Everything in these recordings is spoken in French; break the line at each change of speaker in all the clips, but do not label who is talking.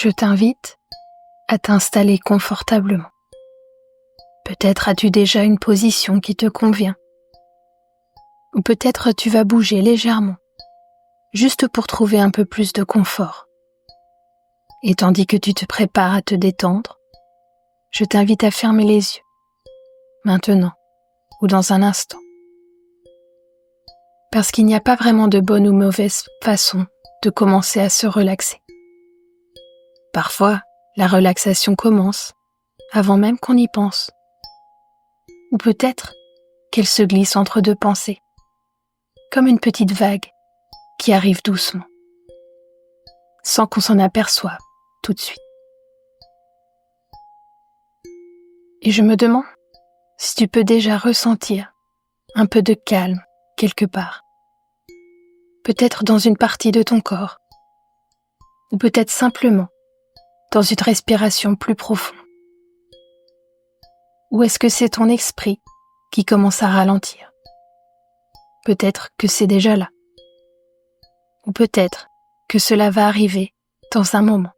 Je t'invite à t'installer confortablement. Peut-être as-tu déjà une position qui te convient. Ou peut-être tu vas bouger légèrement, juste pour trouver un peu plus de confort. Et tandis que tu te prépares à te détendre, je t'invite à fermer les yeux, maintenant ou dans un instant. Parce qu'il n'y a pas vraiment de bonne ou mauvaise façon de commencer à se relaxer. Parfois, la relaxation commence avant même qu'on y pense. Ou peut-être qu'elle se glisse entre deux pensées, comme une petite vague qui arrive doucement, sans qu'on s'en aperçoive tout de suite. Et je me demande si tu peux déjà ressentir un peu de calme quelque part, peut-être dans une partie de ton corps, ou peut-être simplement dans une respiration plus profonde. Ou est-ce que c'est ton esprit qui commence à ralentir? Peut-être que c'est déjà là. Ou peut-être que cela va arriver dans un moment,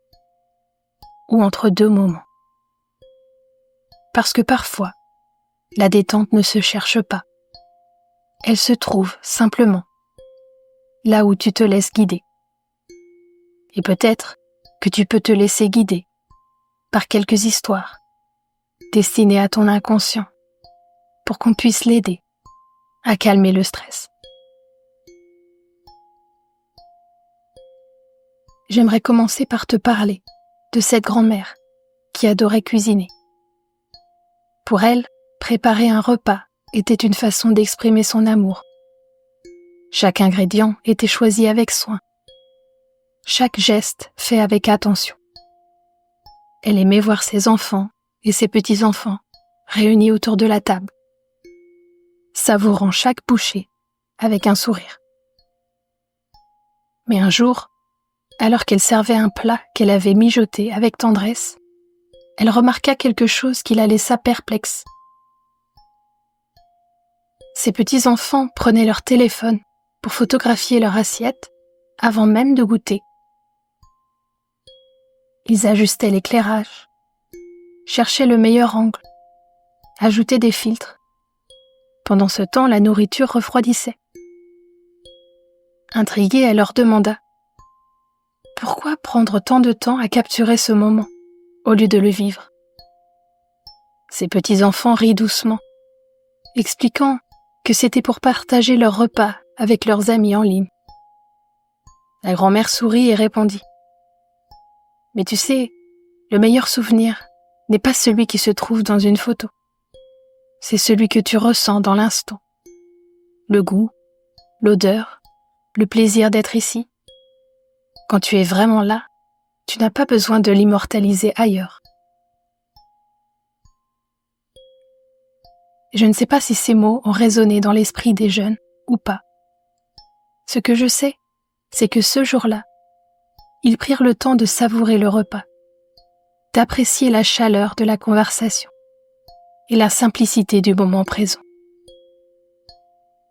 ou entre deux moments. Parce que parfois, la détente ne se cherche pas. Elle se trouve simplement là où tu te laisses guider. Et peut-être que tu peux te laisser guider par quelques histoires destinées à ton inconscient pour qu'on puisse l'aider à calmer le stress. J'aimerais commencer par te parler de cette grand-mère qui adorait cuisiner. Pour elle, préparer un repas était une façon d'exprimer son amour. Chaque ingrédient était choisi avec soin. Chaque geste fait avec attention. Elle aimait voir ses enfants et ses petits-enfants réunis autour de la table, savourant chaque bouchée avec un sourire. Mais un jour, alors qu'elle servait un plat qu'elle avait mijoté avec tendresse, elle remarqua quelque chose qui la laissa perplexe. Ses petits-enfants prenaient leur téléphone pour photographier leur assiette avant même de goûter. Ils ajustaient l'éclairage, cherchaient le meilleur angle, ajoutaient des filtres. Pendant ce temps, la nourriture refroidissait. Intriguée, elle leur demanda « Pourquoi prendre tant de temps à capturer ce moment au lieu de le vivre ?» Ses petits-enfants rient doucement, expliquant que c'était pour partager leur repas avec leurs amis en ligne. La grand-mère sourit et répondit « Mais tu sais, le meilleur souvenir n'est pas celui qui se trouve dans une photo. C'est celui que tu ressens dans l'instant. Le goût, l'odeur, le plaisir d'être ici. Quand tu es vraiment là, tu n'as pas besoin de l'immortaliser ailleurs. » Je ne sais pas si ces mots ont résonné dans l'esprit des jeunes ou pas. Ce que je sais, c'est que ce jour-là, ils prirent le temps de savourer le repas, d'apprécier la chaleur de la conversation et la simplicité du moment présent.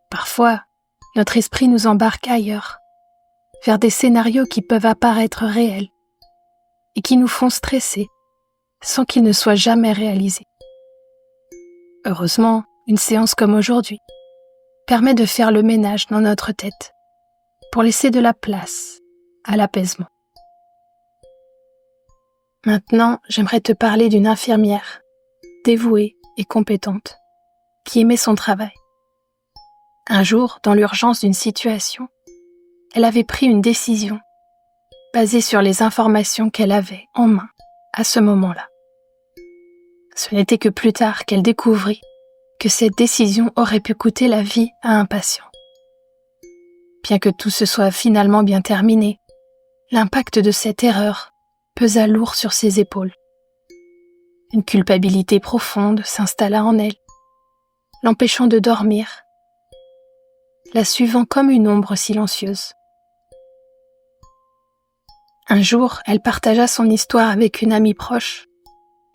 Parfois, notre esprit nous embarque ailleurs, vers des scénarios qui peuvent apparaître réels et qui nous font stresser sans qu'ils ne soient jamais réalisés. Heureusement, une séance comme aujourd'hui permet de faire le ménage dans notre tête pour laisser de la place à l'apaisement. Maintenant, j'aimerais te parler d'une infirmière dévouée et compétente qui aimait son travail. Un jour, dans l'urgence d'une situation, elle avait pris une décision basée sur les informations qu'elle avait en main à ce moment-là. Ce n'était que plus tard qu'elle découvrit que cette décision aurait pu coûter la vie à un patient. Bien que tout se soit finalement bien terminé, l'impact de cette erreur pesa lourd sur ses épaules. Une culpabilité profonde s'installa en elle, l'empêchant de dormir, la suivant comme une ombre silencieuse. Un jour, elle partagea son histoire avec une amie proche,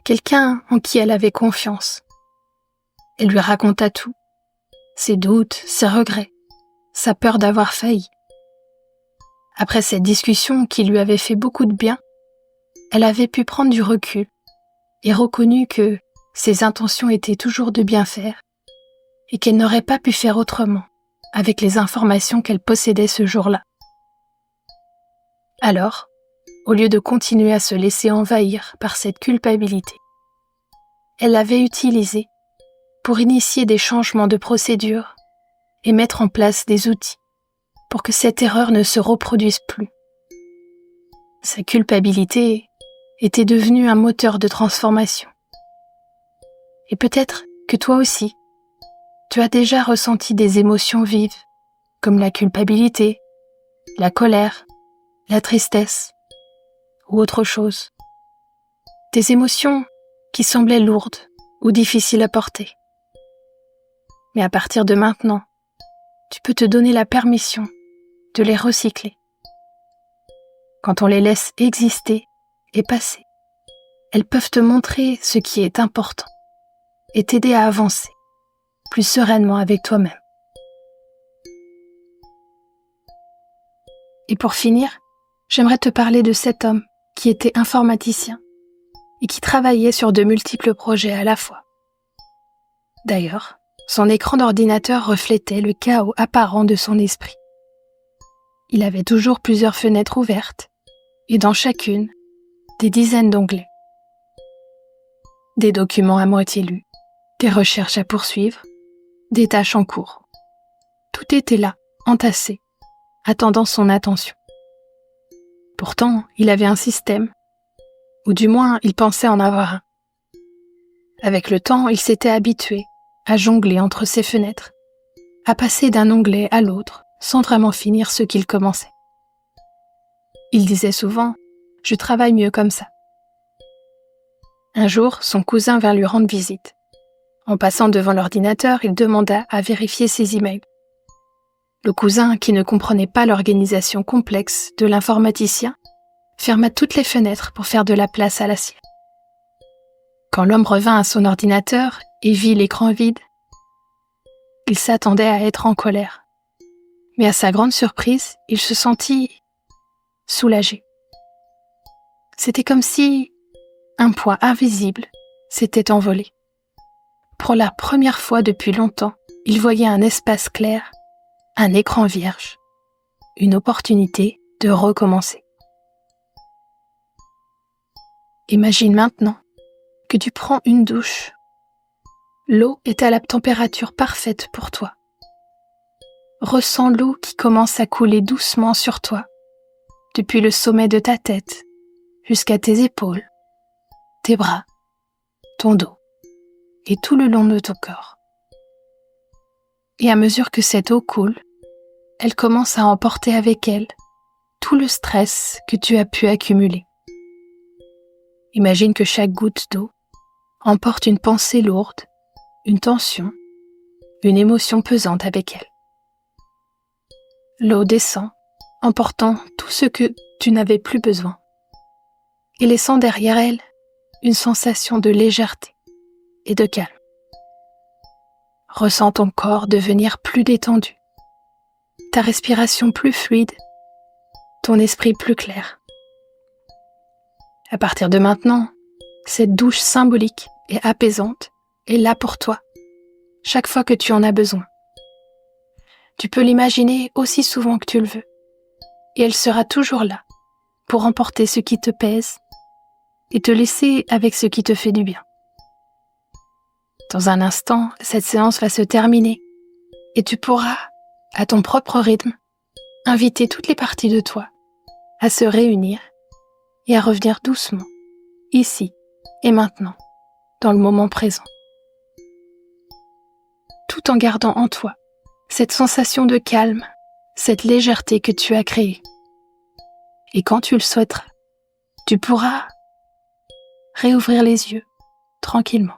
quelqu'un en qui elle avait confiance. Elle lui raconta tout, ses doutes, ses regrets, sa peur d'avoir failli. Après cette discussion qui lui avait fait beaucoup de bien, elle avait pu prendre du recul et reconnu que ses intentions étaient toujours de bien faire et qu'elle n'aurait pas pu faire autrement avec les informations qu'elle possédait ce jour-là. Alors, au lieu de continuer à se laisser envahir par cette culpabilité, elle l'avait utilisée pour initier des changements de procédure et mettre en place des outils pour que cette erreur ne se reproduise plus. Sa culpabilité était devenue un moteur de transformation. Et peut-être que toi aussi, tu as déjà ressenti des émotions vives, comme la culpabilité, la colère, la tristesse ou autre chose. Des émotions qui semblaient lourdes ou difficiles à porter. Mais à partir de maintenant, tu peux te donner la permission de les recycler. Quand on les laisse exister et passer, elles peuvent te montrer ce qui est important et t'aider à avancer plus sereinement avec toi-même. Et pour finir, j'aimerais te parler de cet homme qui était informaticien et qui travaillait sur de multiples projets à la fois. D'ailleurs, son écran d'ordinateur reflétait le chaos apparent de son esprit. Il avait toujours plusieurs fenêtres ouvertes et dans chacune, des dizaines d'onglets. Des documents à moitié lus, des recherches à poursuivre, des tâches en cours. Tout était là, entassé, attendant son attention. Pourtant, il avait un système, ou du moins il pensait en avoir un. Avec le temps, il s'était habitué à jongler entre ses fenêtres, à passer d'un onglet à l'autre sans vraiment finir ce qu'il commençait. Il disait souvent « Je travaille mieux comme ça ». Un jour, son cousin vint lui rendre visite. En passant devant l'ordinateur, il demanda à vérifier ses emails. Le cousin, qui ne comprenait pas l'organisation complexe de l'informaticien, ferma toutes les fenêtres pour faire de la place à la sienne. Quand l'homme revint à son ordinateur et vit l'écran vide, il s'attendait à être en colère. Mais à sa grande surprise, il se sentit soulagé. C'était comme si un poids invisible s'était envolé. Pour la première fois depuis longtemps, il voyait un espace clair, un écran vierge, une opportunité de recommencer. Imagine maintenant que tu prends une douche. L'eau est à la température parfaite pour toi. Ressens l'eau qui commence à couler doucement sur toi, depuis le sommet de ta tête jusqu'à tes épaules, tes bras, ton dos et tout le long de ton corps. Et à mesure que cette eau coule, elle commence à emporter avec elle tout le stress que tu as pu accumuler. Imagine que chaque goutte d'eau emporte une pensée lourde, une tension, une émotion pesante avec elle. L'eau descend, emportant tout ce que tu n'avais plus besoin, et laissant derrière elle une sensation de légèreté et de calme. Ressens ton corps devenir plus détendu, ta respiration plus fluide, ton esprit plus clair. À partir de maintenant, cette douche symbolique et apaisante est là pour toi, chaque fois que tu en as besoin. Tu peux l'imaginer aussi souvent que tu le veux, et elle sera toujours là pour emporter ce qui te pèse et te laisser avec ce qui te fait du bien. Dans un instant, cette séance va se terminer et tu pourras, à ton propre rythme, inviter toutes les parties de toi à se réunir et à revenir doucement, ici et maintenant, dans le moment présent. Tout en gardant en toi cette sensation de calme, cette légèreté que tu as créée. Et quand tu le souhaiteras, tu pourras réouvrir les yeux tranquillement.